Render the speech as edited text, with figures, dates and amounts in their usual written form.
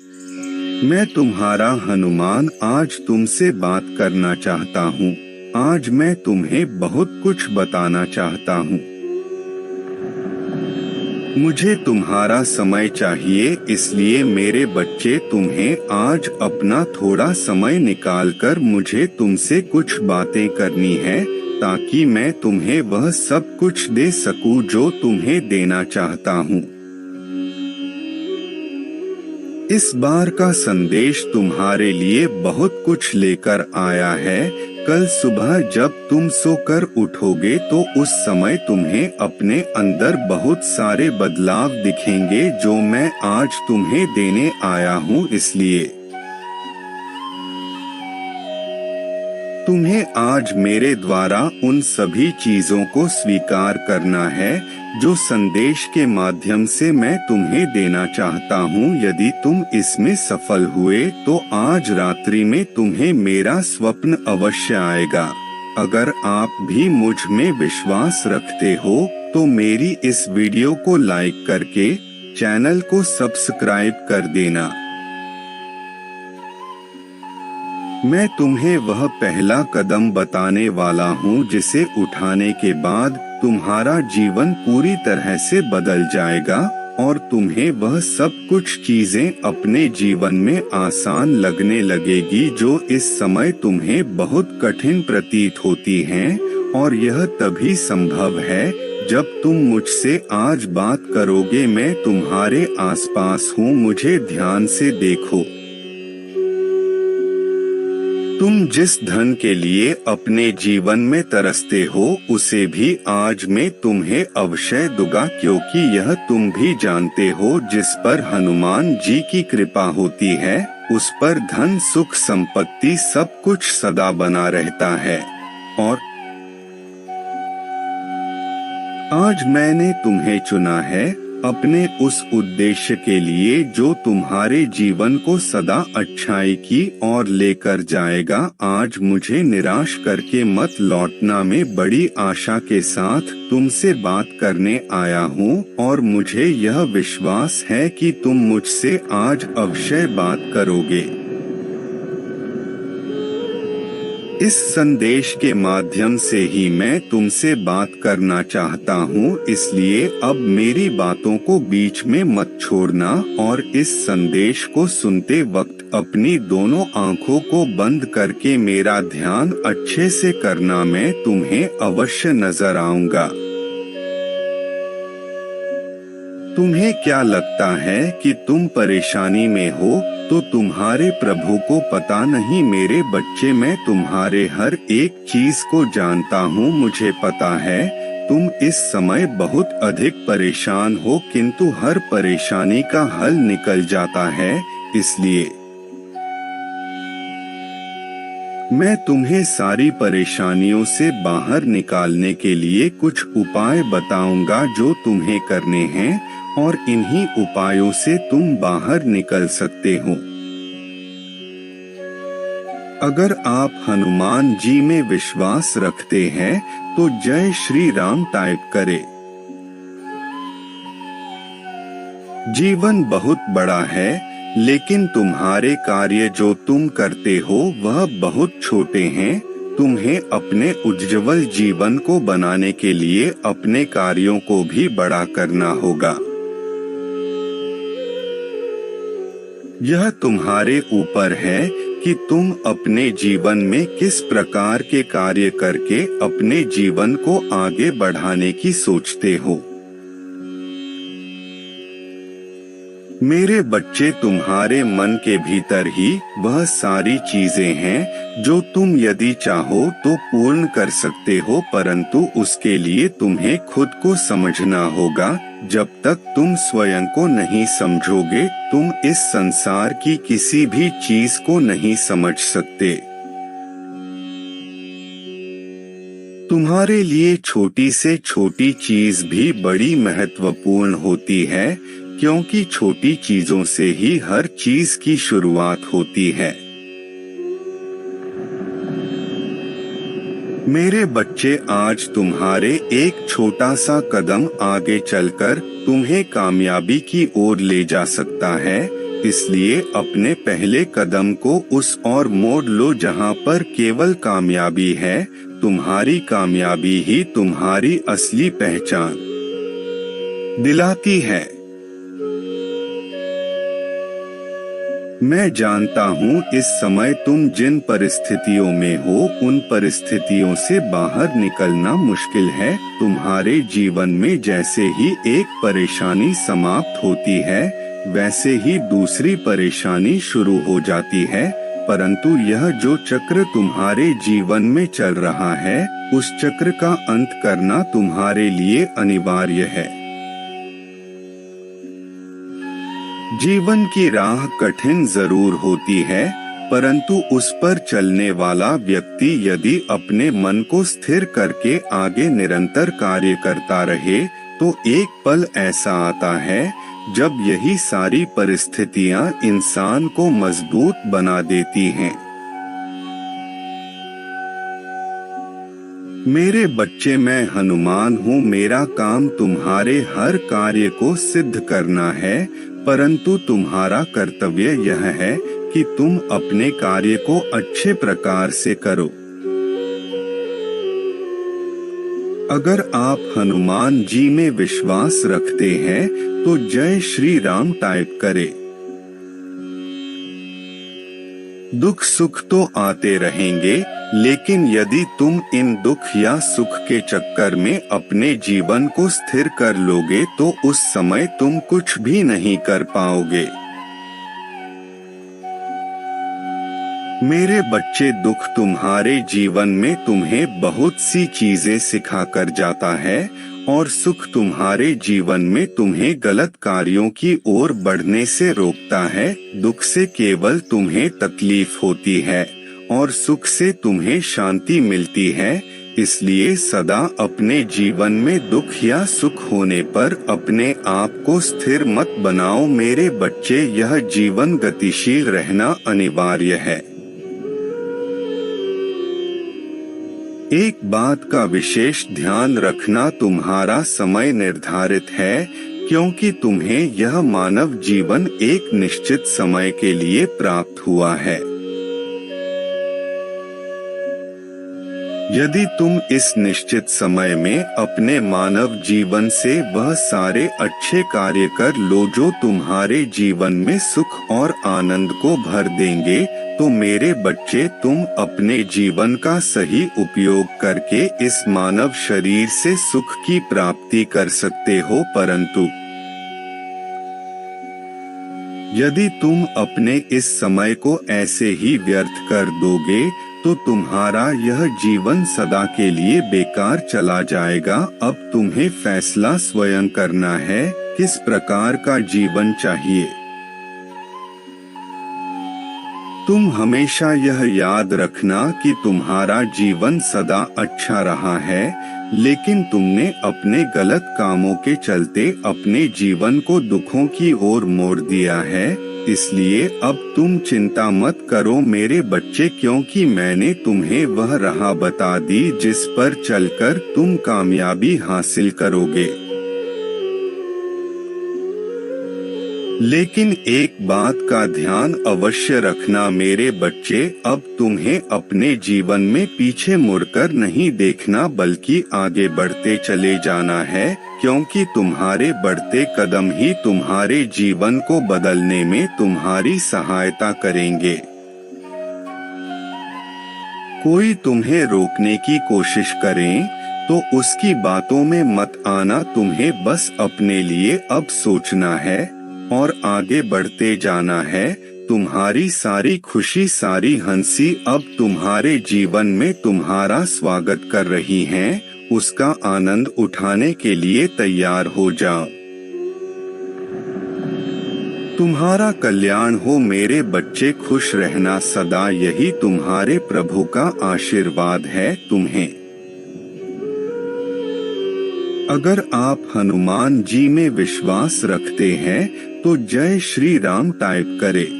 मैं तुम्हारा हनुमान आज तुमसे बात करना चाहता हूँ। आज मैं तुम्हें बहुत कुछ बताना चाहता हूँ। मुझे तुम्हारा समय चाहिए, इसलिए मेरे बच्चे तुम्हें आज अपना थोड़ा समय निकालकर मुझे तुमसे कुछ बातें करनी है, ताकि मैं तुम्हें वह सब कुछ दे सकूं जो तुम्हें देना चाहता हूँ। इस बार का संदेश तुम्हारे लिए बहुत कुछ लेकर आया है। कल सुबह जब तुम सोकर उठोगे तो उस समय तुम्हें अपने अंदर बहुत सारे बदलाव दिखेंगे जो मैं आज तुम्हें देने आया हूँ। इसलिए तुम्हें आज मेरे द्वारा उन सभी चीजों को स्वीकार करना है जो संदेश के माध्यम से मैं तुम्हें देना चाहता हूँ। यदि तुम इसमें सफल हुए तो आज रात्रि में तुम्हें मेरा स्वप्न अवश्य आएगा। अगर आप भी मुझ में विश्वास रखते हो तो मेरी इस वीडियो को लाइक करके चैनल को सब्सक्राइब कर देना। मैं तुम्हें वह पहला कदम बताने वाला हूँ जिसे उठाने के बाद तुम्हारा जीवन पूरी तरह से बदल जाएगा और तुम्हें वह सब कुछ चीजें अपने जीवन में आसान लगने लगेगी जो इस समय तुम्हें बहुत कठिन प्रतीत होती हैं। और यह तभी संभव है जब तुम मुझसे आज बात करोगे। मैं तुम्हारे आसपास हूँ, मुझे ध्यान से देखो। तुम जिस धन के लिए अपने जीवन में तरसते हो उसे भी आज मैं तुम्हें अवश्य दूंगा, क्योंकि यह तुम भी जानते हो जिस पर हनुमान जी की कृपा होती है उस पर धन सुख संपत्ति सब कुछ सदा बना रहता है। और आज मैंने तुम्हें चुना है अपने उस उद्देश्य के लिए जो तुम्हारे जीवन को सदा अच्छाई की ओर लेकर जाएगा। आज मुझे निराश करके मत लौटना। मैं बड़ी आशा के साथ तुमसे बात करने आया हूँ और मुझे यह विश्वास है कि तुम मुझसे आज अवश्य बात करोगे। इस संदेश के माध्यम से ही मैं तुमसे बात करना चाहता हूँ, इसलिए अब मेरी बातों को बीच में मत छोड़ना और इस संदेश को सुनते वक्त अपनी दोनों आंखों को बंद करके मेरा ध्यान अच्छे से करना। मैं तुम्हें अवश्य नजर आऊंगा। तुम्हें क्या लगता है कि तुम परेशानी में हो तो तुम्हारे प्रभु को पता नहीं? मेरे बच्चे, मैं तुम्हारे हर एक चीज को जानता हूँ। मुझे पता है तुम इस समय बहुत अधिक परेशान हो, किंतु हर परेशानी का हल निकल जाता है। इसलिए मैं तुम्हें सारी परेशानियों से बाहर निकालने के लिए कुछ उपाय बताऊंगा जो तुम्हें करने हैं और इन्हीं उपायों से तुम बाहर निकल सकते हो। अगर आप हनुमान जी में विश्वास रखते हैं तो जय श्री राम टाइप करें। जीवन बहुत बड़ा है, लेकिन तुम्हारे कार्य जो तुम करते हो वह बहुत छोटे हैं। तुम्हें अपने उज्ज्वल जीवन को बनाने के लिए अपने कार्यों को भी बड़ा करना होगा। यह तुम्हारे ऊपर है कि तुम अपने जीवन में किस प्रकार के कार्य करके अपने जीवन को आगे बढ़ाने की सोचते हो। मेरे बच्चे, तुम्हारे मन के भीतर ही वह सारी चीजें हैं जो तुम यदि चाहो तो पूर्ण कर सकते हो, परंतु उसके लिए तुम्हें खुद को समझना होगा। जब तक तुम स्वयं को नहीं समझोगे तुम इस संसार की किसी भी चीज को नहीं समझ सकते। तुम्हारे लिए छोटी से छोटी चीज भी बड़ी महत्वपूर्ण होती है, क्योंकि छोटी चीजों से ही हर चीज की शुरुआत होती है। मेरे बच्चे, आज तुम्हारे एक छोटा सा कदम आगे चलकर तुम्हें कामयाबी की ओर ले जा सकता है। इसलिए अपने पहले कदम को उस ओर मोड़ लो जहां पर केवल कामयाबी है। तुम्हारी कामयाबी ही तुम्हारी असली पहचान दिलाती है। मैं जानता हूँ इस समय तुम जिन परिस्थितियों में हो उन परिस्थितियों से बाहर निकलना मुश्किल है। तुम्हारे जीवन में जैसे ही एक परेशानी समाप्त होती है वैसे ही दूसरी परेशानी शुरू हो जाती है, परंतु यह जो चक्र तुम्हारे जीवन में चल रहा है उस चक्र का अंत करना तुम्हारे लिए अनिवार्य है। जीवन की राह कठिन जरूर होती है, परंतु उस पर चलने वाला व्यक्ति यदि अपने मन को स्थिर करके आगे निरंतर कार्य करता रहे तो एक पल ऐसा आता है जब यही सारी परिस्थितियां इंसान को मजबूत बना देती हैं। मेरे बच्चे, मैं हनुमान हूँ। मेरा काम तुम्हारे हर कार्य को सिद्ध करना है, परंतु तुम्हारा कर्तव्य यह है कि तुम अपने कार्य को अच्छे प्रकार से करो। अगर आप हनुमान जी में विश्वास रखते हैं तो जय श्री राम टाइप करें। दुख सुख तो आते रहेंगे, लेकिन यदि तुम इन दुख या सुख के चक्कर में अपने जीवन को स्थिर कर लोगे तो उस समय तुम कुछ भी नहीं कर पाओगे। मेरे बच्चे, दुख तुम्हारे जीवन में तुम्हें बहुत सी चीजें सिखा कर जाता है और सुख तुम्हारे जीवन में तुम्हें गलत कार्यों की ओर बढ़ने से रोकता है। दुख से केवल तुम्हें तकलीफ होती है और सुख से तुम्हें शांति मिलती है। इसलिए सदा अपने जीवन में दुख या सुख होने पर अपने आप को स्थिर मत बनाओ। मेरे बच्चे, यह जीवन गतिशील रहना अनिवार्य है। एक बात का विशेष ध्यान रखना, तुम्हारा समय निर्धारित है, क्योंकि तुम्हें यह मानव जीवन एक निश्चित समय के लिए प्राप्त हुआ है। यदि तुम इस निश्चित समय में अपने मानव जीवन से वह सारे अच्छे कार्य कर लो जो तुम्हारे जीवन में सुख और आनंद को भर देंगे, तो मेरे बच्चे, तुम अपने जीवन का सही उपयोग करके इस मानव शरीर से सुख की प्राप्ति कर सकते हो। परंतु यदि तुम अपने इस समय को ऐसे ही व्यर्थ कर दोगे तो तुम्हारा यह जीवन सदा के लिए बेकार चला जाएगा। अब तुम्हें फैसला स्वयं करना है किस प्रकार का जीवन चाहिए। तुम हमेशा यह याद रखना कि तुम्हारा जीवन सदा अच्छा रहा है, लेकिन तुमने अपने गलत कामों के चलते अपने जीवन को दुखों की ओर मोड़ दिया है। इसलिए अब तुम चिंता मत करो मेरे बच्चे, क्योंकि मैंने तुम्हें वह राह बता दी जिस पर चलकर तुम कामयाबी हासिल करोगे। लेकिन एक बात का ध्यान अवश्य रखना मेरे बच्चे, अब तुम्हें अपने जीवन में पीछे मुड़कर नहीं देखना बल्कि आगे बढ़ते चले जाना है, क्योंकि तुम्हारे बढ़ते कदम ही तुम्हारे जीवन को बदलने में तुम्हारी सहायता करेंगे। कोई तुम्हें रोकने की कोशिश करे तो उसकी बातों में मत आना। तुम्हें बस अपने लिए अब सोचना है और आगे बढ़ते जाना है। तुम्हारी सारी खुशी, सारी हंसी अब तुम्हारे जीवन में तुम्हारा स्वागत कर रही हैं। उसका आनंद उठाने के लिए तैयार हो जाओ। तुम्हारा कल्याण हो मेरे बच्चे, खुश रहना सदा, यही तुम्हारे प्रभु का आशीर्वाद है तुम्हें। अगर आप हनुमान जी में विश्वास रखते हैं तो जय श्री राम टाइप करें।